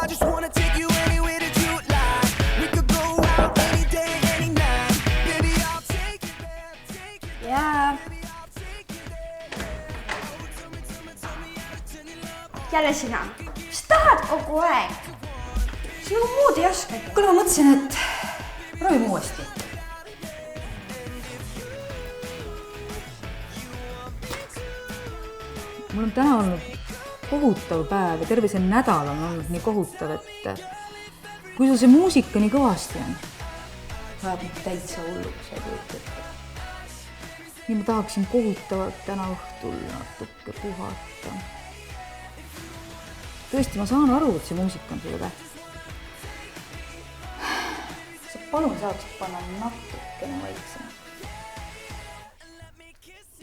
just wanna take you anywhere that you'd like. We could go out any day, any night. Baby, I'll take you there, take you there. Jaa. Jälle sina. Mis tahad kogu aeg? Sinu muud ei oska. Kuule, ma mõtlesin, et proovime uuesti. Mul on täna olnud kohutav päev ja terve see nädal on olnud nii kohutav, et kui sul see muusika nii kõvasti on, läheb nüüd täitsa hulluks ja kujutada. Nii ma tahaksin kohutavalt täna õhtul natuke puhata. Tõesti, ma saan aru, et see muusika on sulle täht. Sa palun saaksid panna natukene vaiksema.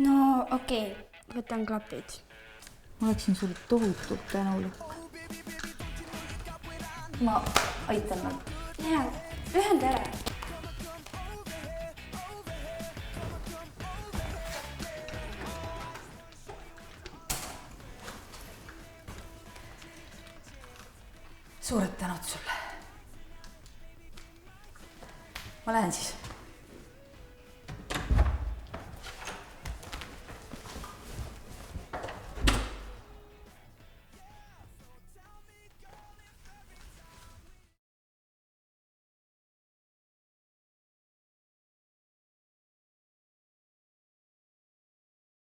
No okei, võtan klapid. Ma oleksin sulle tohutult tänulik. Ma aitan nad. Jaa, ühenda ära. Suured tänud sulle. Ma lähen siis.